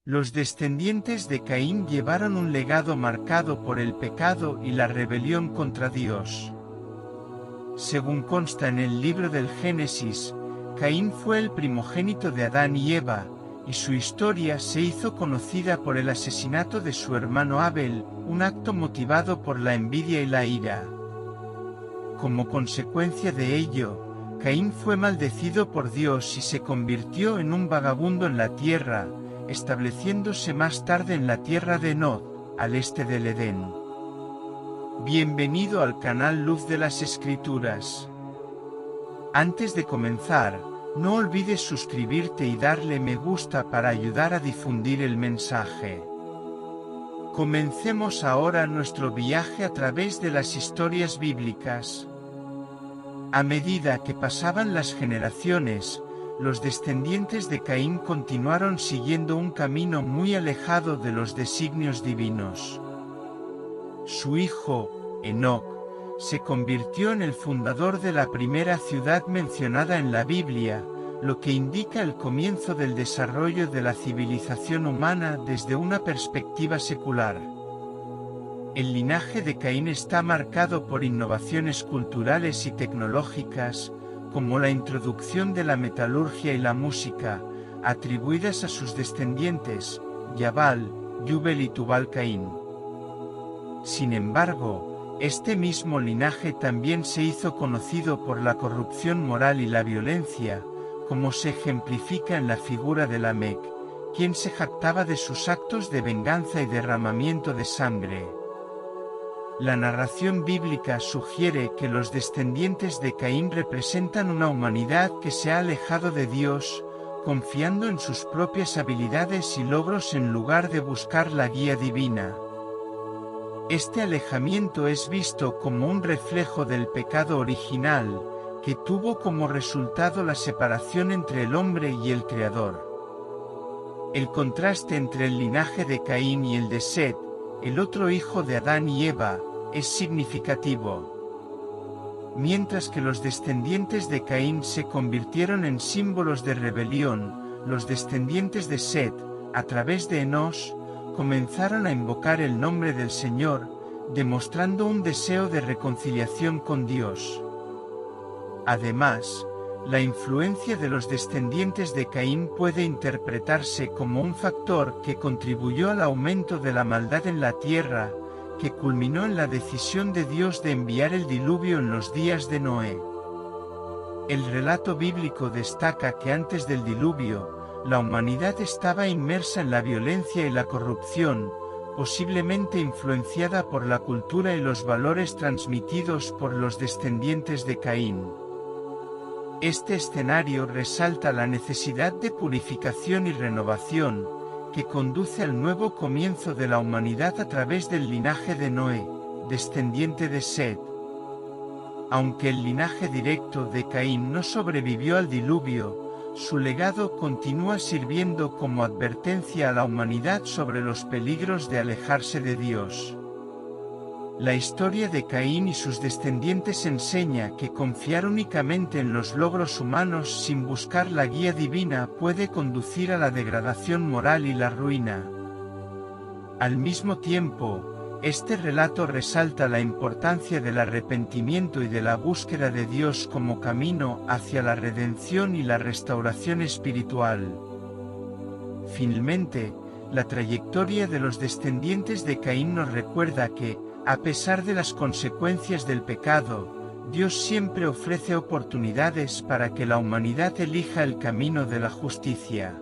Los descendientes de Caín llevaron un legado marcado por el pecado y la rebelión contra Dios. Según consta en el libro del Génesis, Caín fue el primogénito de Adán y Eva, y su historia se hizo conocida por el asesinato de su hermano Abel, un acto motivado por la envidia y la ira. Como consecuencia de ello, Caín fue maldecido por Dios y se convirtió en un vagabundo en la tierra, estableciéndose más tarde en la tierra de Nod, al este del Edén. Bienvenido al canal Luz de las Escrituras. Antes de comenzar, no olvides suscribirte y darle me gusta para ayudar a difundir el mensaje. Comencemos ahora nuestro viaje a través de las historias bíblicas. A medida que pasaban las generaciones, los descendientes de Caín continuaron siguiendo un camino muy alejado de los designios divinos. Su hijo, Enoc, se convirtió en el fundador de la primera ciudad mencionada en la Biblia, lo que indica el comienzo del desarrollo de la civilización humana desde una perspectiva secular. El linaje de Caín está marcado por innovaciones culturales y tecnológicas, como la introducción de la metalurgia y la música, atribuidas a sus descendientes, Yabal, Yubel y Tubal-Caín. Sin embargo, este mismo linaje también se hizo conocido por la corrupción moral y la violencia, como se ejemplifica en la figura de Lamec, quien se jactaba de sus actos de venganza y derramamiento de sangre. La narración bíblica sugiere que los descendientes de Caín representan una humanidad que se ha alejado de Dios, confiando en sus propias habilidades y logros en lugar de buscar la guía divina. Este alejamiento es visto como un reflejo del pecado original, que tuvo como resultado la separación entre el hombre y el Creador. El contraste entre el linaje de Caín y el de Set, el otro hijo de Adán y Eva, es significativo. Mientras que los descendientes de Caín se convirtieron en símbolos de rebelión, los descendientes de Set, a través de Enos, comenzaron a invocar el nombre del Señor, demostrando un deseo de reconciliación con Dios. Además, la influencia de los descendientes de Caín puede interpretarse como un factor que contribuyó al aumento de la maldad en la tierra, que culminó en la decisión de Dios de enviar el diluvio en los días de Noé. El relato bíblico destaca que antes del diluvio, la humanidad estaba inmersa en la violencia y la corrupción, posiblemente influenciada por la cultura y los valores transmitidos por los descendientes de Caín. Este escenario resalta la necesidad de purificación y renovación, que conduce al nuevo comienzo de la humanidad a través del linaje de Noé, descendiente de Set. Aunque el linaje directo de Caín no sobrevivió al diluvio, su legado continúa sirviendo como advertencia a la humanidad sobre los peligros de alejarse de Dios. La historia de Caín y sus descendientes enseña que confiar únicamente en los logros humanos sin buscar la guía divina puede conducir a la degradación moral y la ruina. Al mismo tiempo, este relato resalta la importancia del arrepentimiento y de la búsqueda de Dios como camino hacia la redención y la restauración espiritual. Finalmente, la trayectoria de los descendientes de Caín nos recuerda que, a pesar de las consecuencias del pecado, Dios siempre ofrece oportunidades para que la humanidad elija el camino de la justicia.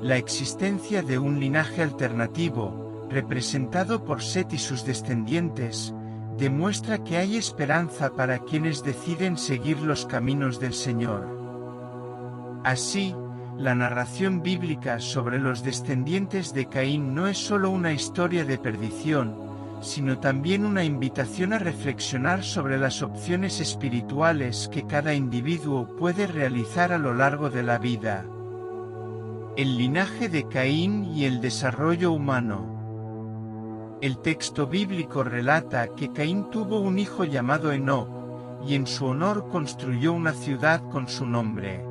La existencia de un linaje alternativo, representado por Set y sus descendientes, demuestra que hay esperanza para quienes deciden seguir los caminos del Señor. Así, la narración bíblica sobre los descendientes de Caín no es solo una historia de perdición, sino también una invitación a reflexionar sobre las opciones espirituales que cada individuo puede realizar a lo largo de la vida. El linaje de Caín y el desarrollo humano. El texto bíblico relata que Caín tuvo un hijo llamado Enoc, y en su honor construyó una ciudad con su nombre.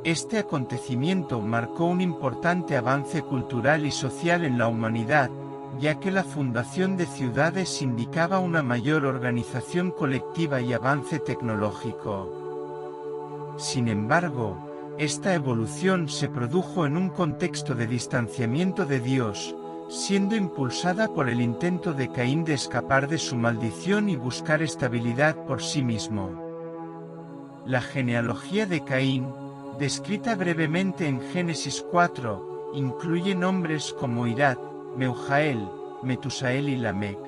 Este acontecimiento marcó un importante avance cultural y social en la humanidad, ya que la fundación de ciudades indicaba una mayor organización colectiva y avance tecnológico. Sin embargo, esta evolución se produjo en un contexto de distanciamiento de Dios, siendo impulsada por el intento de Caín de escapar de su maldición y buscar estabilidad por sí mismo. La genealogía de Caín, descrita brevemente en Génesis 4, incluye nombres como Irad, Meujael, Metusael y Lamec.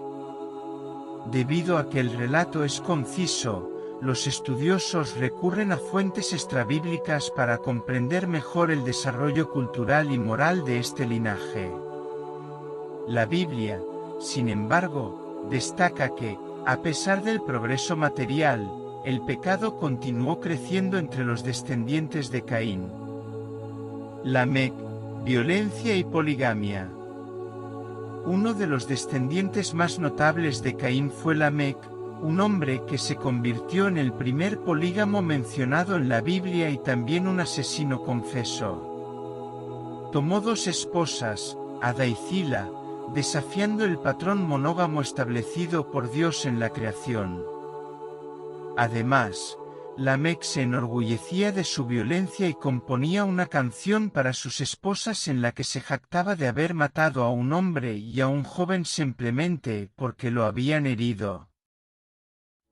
Debido a que el relato es conciso, los estudiosos recurren a fuentes extrabíblicas para comprender mejor el desarrollo cultural y moral de este linaje. La Biblia, sin embargo, destaca que, a pesar del progreso material, el pecado continuó creciendo entre los descendientes de Caín. Lamec, violencia y poligamia. Uno de los descendientes más notables de Caín fue Lamec, un hombre que se convirtió en el primer polígamo mencionado en la Biblia y también un asesino confeso. Tomó 2 esposas, Ada y Zila, desafiando el patrón monógamo establecido por Dios en la creación. Además, Lamec se enorgullecía de su violencia y componía una canción para sus esposas en la que se jactaba de haber matado a un hombre y a un joven simplemente porque lo habían herido.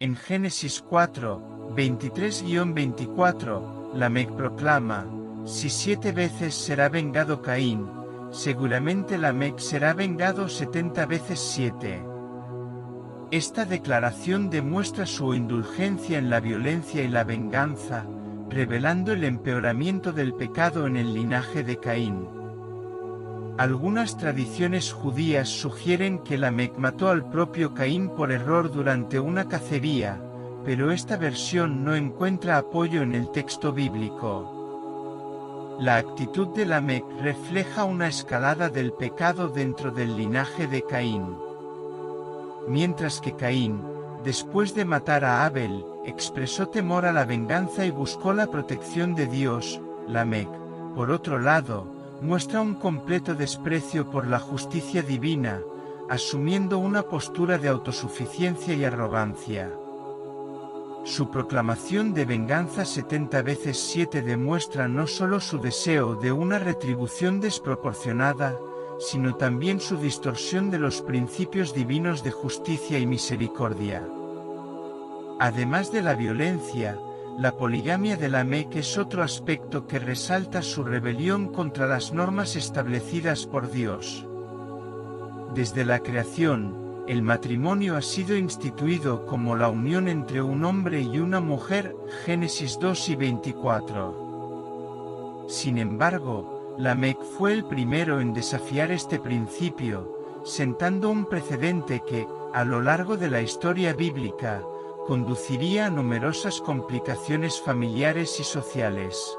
En Génesis 4, 23-24, Lamec proclama: si 7 veces será vengado Caín, seguramente Lamec será vengado 70 veces 7. Esta declaración demuestra su indulgencia en la violencia y la venganza, revelando el empeoramiento del pecado en el linaje de Caín. Algunas tradiciones judías sugieren que Lamec mató al propio Caín por error durante una cacería, pero esta versión no encuentra apoyo en el texto bíblico. La actitud de Lamec refleja una escalada del pecado dentro del linaje de Caín. Mientras que Caín, después de matar a Abel, expresó temor a la venganza y buscó la protección de Dios, Lamec, por otro lado, muestra un completo desprecio por la justicia divina, asumiendo una postura de autosuficiencia y arrogancia. Su proclamación de venganza 70 veces 7 demuestra no solo su deseo de una retribución desproporcionada, sino también su distorsión de los principios divinos de justicia y misericordia. Además de la violencia, la poligamia de Lamec es otro aspecto que resalta su rebelión contra las normas establecidas por Dios. Desde la creación, el matrimonio ha sido instituido como la unión entre un hombre y una mujer, Génesis 2 y 24. Sin embargo, Lamec fue el primero en desafiar este principio, sentando un precedente que, a lo largo de la historia bíblica, conduciría a numerosas complicaciones familiares y sociales.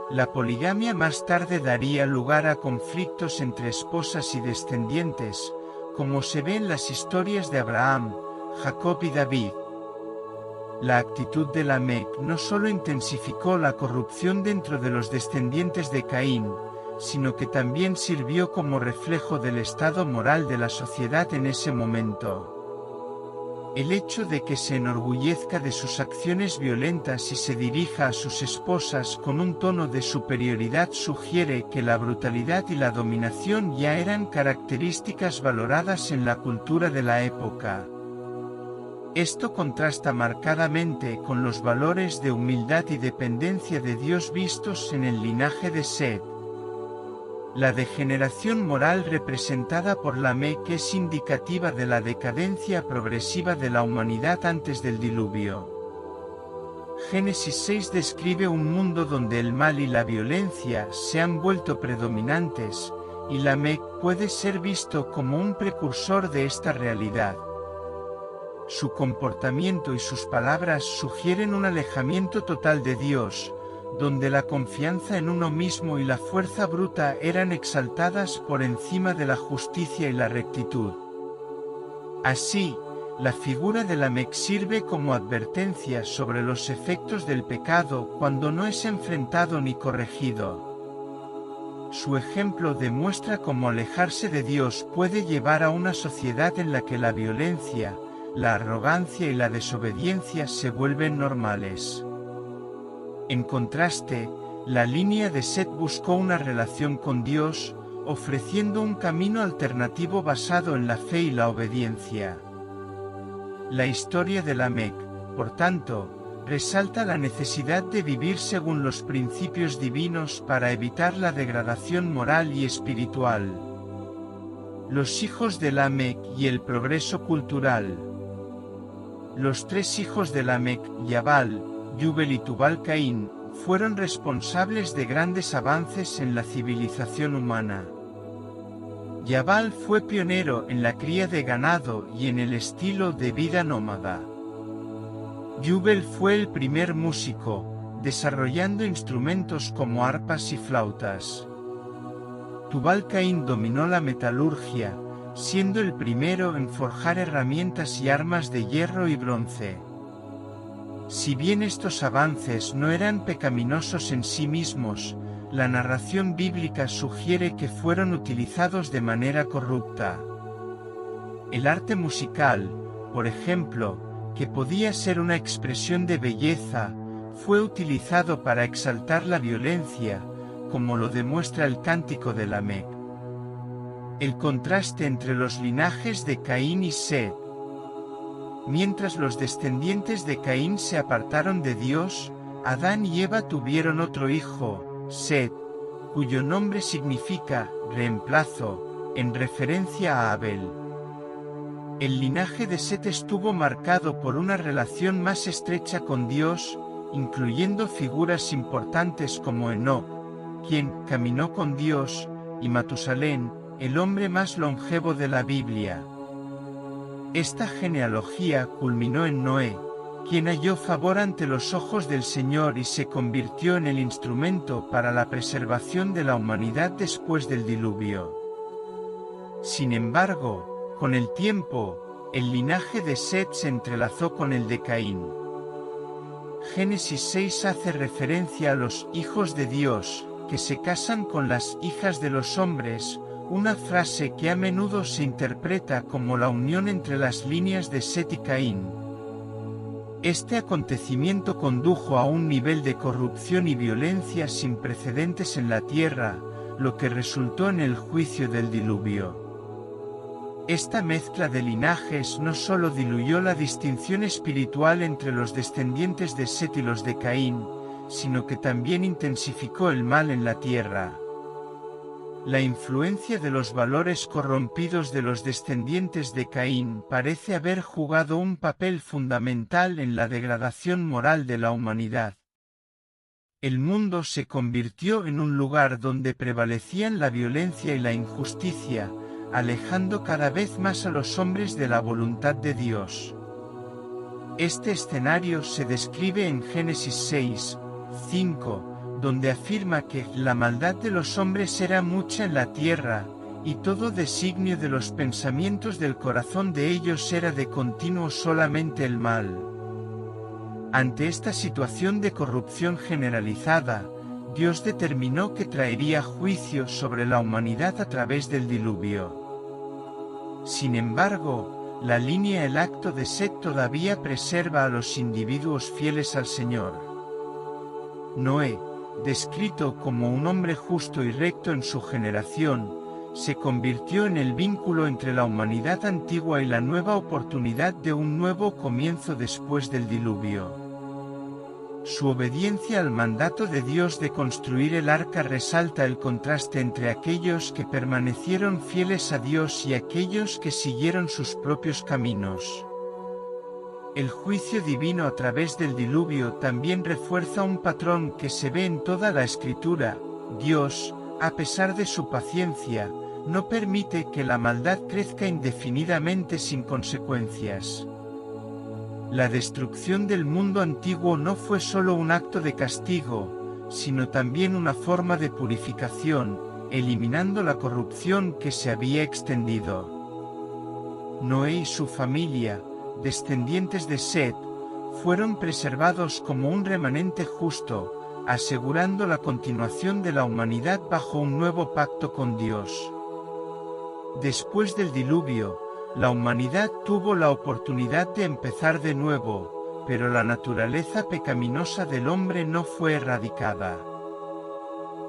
La poligamia más tarde daría lugar a conflictos entre esposas y descendientes, como se ve en las historias de Abraham, Jacob y David. La actitud de Lamec no solo intensificó la corrupción dentro de los descendientes de Caín, sino que también sirvió como reflejo del estado moral de la sociedad en ese momento. El hecho de que se enorgullezca de sus acciones violentas y se dirija a sus esposas con un tono de superioridad sugiere que la brutalidad y la dominación ya eran características valoradas en la cultura de la época. Esto contrasta marcadamente con los valores de humildad y dependencia de Dios vistos en el linaje de Set. La degeneración moral representada por Lamec es indicativa de la decadencia progresiva de la humanidad antes del diluvio. Génesis 6 describe un mundo donde el mal y la violencia se han vuelto predominantes, y Lamec puede ser visto como un precursor de esta realidad. Su comportamiento y sus palabras sugieren un alejamiento total de Dios, donde la confianza en uno mismo y la fuerza bruta eran exaltadas por encima de la justicia y la rectitud. Así, La figura de Lamec sirve como advertencia sobre los efectos del pecado cuando no es enfrentado ni corregido. Su ejemplo demuestra cómo alejarse de Dios puede llevar a una sociedad en la que la violencia, la arrogancia y la desobediencia se vuelven normales. En contraste, la línea de Set buscó una relación con Dios, ofreciendo un camino alternativo basado en la fe y la obediencia. La historia de Lamec, por tanto, resalta la necesidad de vivir según los principios divinos para evitar la degradación moral y espiritual. Los hijos de Lamec y el progreso cultural. Los tres hijos de Lamec, Yabal, Yubel y Tubal-Caín, fueron responsables de grandes avances en la civilización humana. Yabal fue pionero en la cría de ganado y en el estilo de vida nómada. Yubel fue el primer músico, desarrollando instrumentos como arpas y flautas. Tubal-Caín dominó la metalurgia, siendo el primero en forjar herramientas y armas de hierro y bronce. Si bien estos avances no eran pecaminosos en sí mismos, la narración bíblica sugiere que fueron utilizados de manera corrupta. El arte musical, por ejemplo, que podía ser una expresión de belleza, fue utilizado para exaltar la violencia, como lo demuestra el Cántico de Lamec. El contraste entre los linajes de Caín y Set. Mientras los descendientes de Caín se apartaron de Dios, Adán y Eva tuvieron otro hijo, Set, cuyo nombre significa reemplazo, en referencia a Abel. El linaje de Set estuvo marcado por una relación más estrecha con Dios, incluyendo figuras importantes como Enoc, quien caminó con Dios, y Matusalén, el hombre más longevo de la Biblia. Esta genealogía culminó en Noé, quien halló favor ante los ojos del Señor y se convirtió en el instrumento para la preservación de la humanidad después del diluvio. Sin embargo, con el tiempo, el linaje de Set se entrelazó con el de Caín. Génesis 6 hace referencia a los hijos de Dios, que se casan con las hijas de los hombres, una frase que a menudo se interpreta como la unión entre las líneas de Set y Caín. Este acontecimiento condujo a un nivel de corrupción y violencia sin precedentes en la tierra, lo que resultó en el juicio del diluvio. Esta mezcla de linajes no solo diluyó la distinción espiritual entre los descendientes de Set y los de Caín, sino que también intensificó el mal en la tierra. La influencia de los valores corrompidos de los descendientes de Caín parece haber jugado un papel fundamental en la degradación moral de la humanidad. El mundo se convirtió en un lugar donde prevalecían la violencia y la injusticia, alejando cada vez más a los hombres de la voluntad de Dios. Este escenario se describe en Génesis 6, 5, donde afirma que la maldad de los hombres era mucha en la tierra, y todo designio de los pensamientos del corazón de ellos era de continuo solamente el mal. Ante esta situación de corrupción generalizada, Dios determinó que traería juicio sobre la humanidad a través del diluvio. Sin embargo, la línea El acto de Set todavía preserva a los individuos fieles al Señor. Noé, descrito como un hombre justo y recto en su generación, se convirtió en el vínculo entre la humanidad antigua y la nueva oportunidad de un nuevo comienzo después del diluvio. Su obediencia al mandato de Dios de construir el arca resalta el contraste entre aquellos que permanecieron fieles a Dios y aquellos que siguieron sus propios caminos. El juicio divino a través del diluvio también refuerza un patrón que se ve en toda la Escritura. Dios, a pesar de su paciencia, no permite que la maldad crezca indefinidamente sin consecuencias. La destrucción del mundo antiguo no fue solo un acto de castigo, sino también una forma de purificación, eliminando la corrupción que se había extendido. Noé y su familia, descendientes de Set, fueron preservados como un remanente justo, asegurando la continuación de la humanidad bajo un nuevo pacto con Dios. Después del diluvio, la humanidad tuvo la oportunidad de empezar de nuevo, pero la naturaleza pecaminosa del hombre no fue erradicada.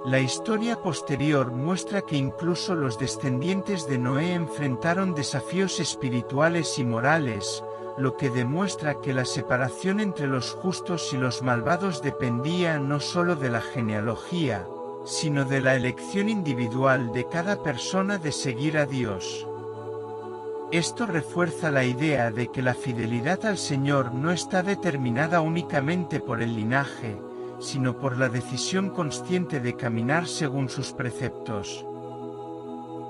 La historia posterior muestra que incluso los descendientes de Noé enfrentaron desafíos espirituales y morales, lo que demuestra que la separación entre los justos y los malvados dependía no solo de la genealogía, sino de la elección individual de cada persona de seguir a Dios. Esto refuerza la idea de que la fidelidad al Señor no está determinada únicamente por el linaje, sino por la decisión consciente de caminar según sus preceptos.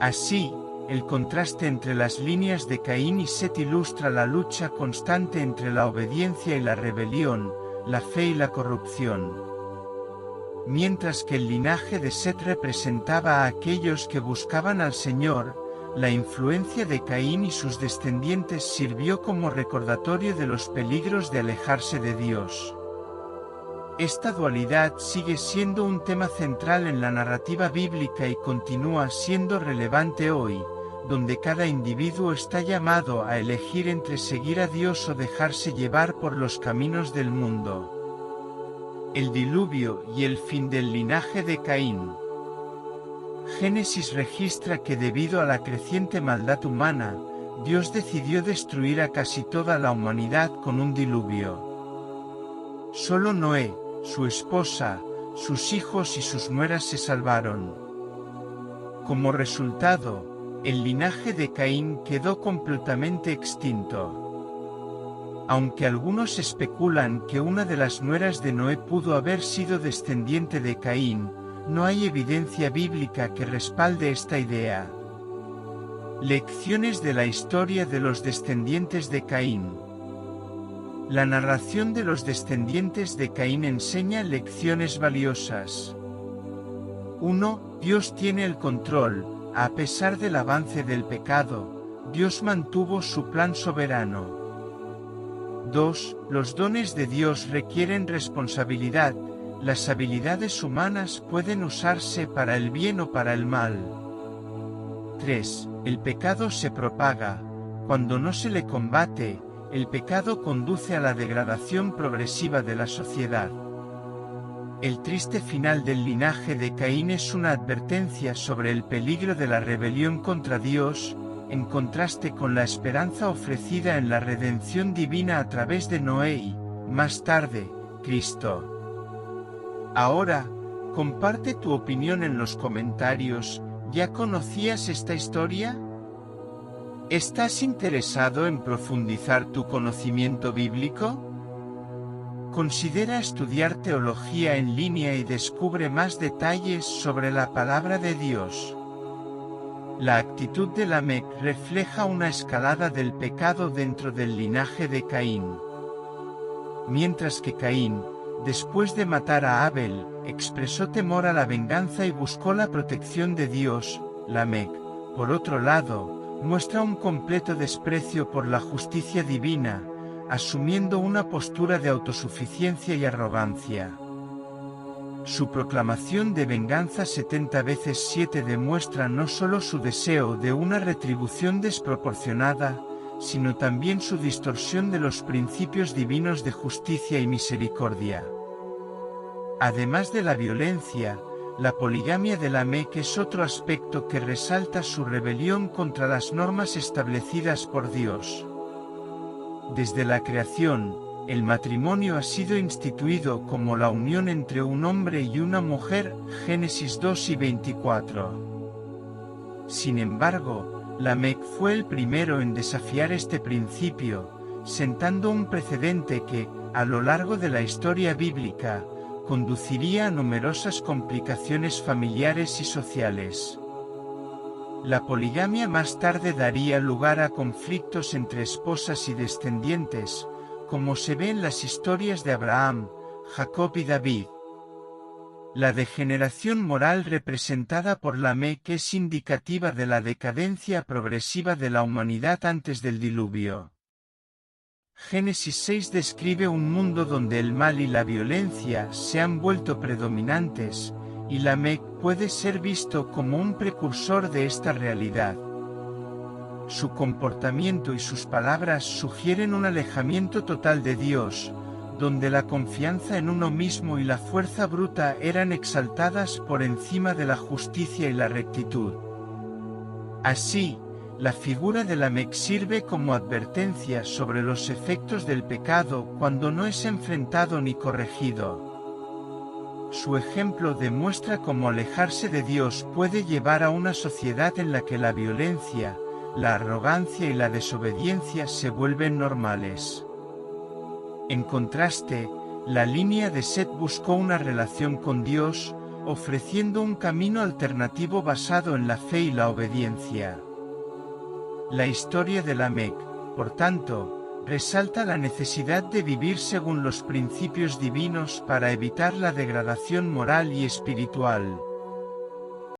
Así, el contraste entre las líneas de Caín y Set ilustra la lucha constante entre la obediencia y la rebelión, la fe y la corrupción. Mientras que el linaje de Set representaba a aquellos que buscaban al Señor, la influencia de Caín y sus descendientes sirvió como recordatorio de los peligros de alejarse de Dios. Esta dualidad sigue siendo un tema central en la narrativa bíblica y continúa siendo relevante hoy, donde cada individuo está llamado a elegir entre seguir a Dios o dejarse llevar por los caminos del mundo. El diluvio y el fin del linaje de Caín. Génesis registra que debido a la creciente maldad humana, Dios decidió destruir a casi toda la humanidad con un diluvio. Solo Noé, su esposa, sus hijos y sus nueras se salvaron. Como resultado, el linaje de Caín quedó completamente extinto. Aunque algunos especulan que una de las nueras de Noé pudo haber sido descendiente de Caín, no hay evidencia bíblica que respalde esta idea. Lecciones de la historia de los descendientes de Caín. La narración de los descendientes de Caín enseña lecciones valiosas. 1. Dios tiene el control. A pesar del avance del pecado, Dios mantuvo su plan soberano. 2. Los dones de Dios requieren responsabilidad. Las habilidades humanas pueden usarse para el bien o para el mal. 3. El pecado se propaga. Cuando no se le combate, el pecado conduce a la degradación progresiva de la sociedad. El triste final del linaje de Caín es una advertencia sobre el peligro de la rebelión contra Dios, en contraste con la esperanza ofrecida en la redención divina a través de Noé y, más tarde, Cristo. Ahora, comparte tu opinión en los comentarios. ¿Ya conocías esta historia? ¿Estás interesado en profundizar tu conocimiento bíblico? Considera estudiar teología en línea y descubre más detalles sobre la palabra de Dios. La actitud de Lamec refleja una escalada del pecado dentro del linaje de Caín. Mientras que Caín, después de matar a Abel, expresó temor a la venganza y buscó la protección de Dios, Lamec, por otro lado, muestra un completo desprecio por la justicia divina, asumiendo una postura de autosuficiencia y arrogancia. Su proclamación de venganza 70 veces 7 demuestra no solo su deseo de una retribución desproporcionada, sino también su distorsión de los principios divinos de justicia y misericordia. Además de la violencia, la poligamia de Lamec es otro aspecto que resalta su rebelión contra las normas establecidas por Dios. Desde la creación, el matrimonio ha sido instituido como la unión entre un hombre y una mujer, Génesis 2 y 24. Sin embargo, Lamec fue el primero en desafiar este principio, sentando un precedente que, a lo largo de la historia bíblica, conduciría a numerosas complicaciones familiares y sociales. La poligamia más tarde daría lugar a conflictos entre esposas y descendientes, como se ve en las historias de Abraham, Jacob y David. La degeneración moral representada por Lamec es indicativa de la decadencia progresiva de la humanidad antes del diluvio. Génesis 6 describe un mundo donde el mal y la violencia se han vuelto predominantes, y Lamec puede ser visto como un precursor de esta realidad. Su comportamiento y sus palabras sugieren un alejamiento total de Dios, donde la confianza en uno mismo y la fuerza bruta eran exaltadas por encima de la justicia y la rectitud. Así, la figura de Lamec sirve como advertencia sobre los efectos del pecado cuando no es enfrentado ni corregido. Su ejemplo demuestra cómo alejarse de Dios puede llevar a una sociedad en la que la violencia, la arrogancia y la desobediencia se vuelven normales. En contraste, la línea de Set buscó una relación con Dios, ofreciendo un camino alternativo basado en la fe y la obediencia. La historia de Lamec, por tanto, resalta la necesidad de vivir según los principios divinos para evitar la degradación moral y espiritual.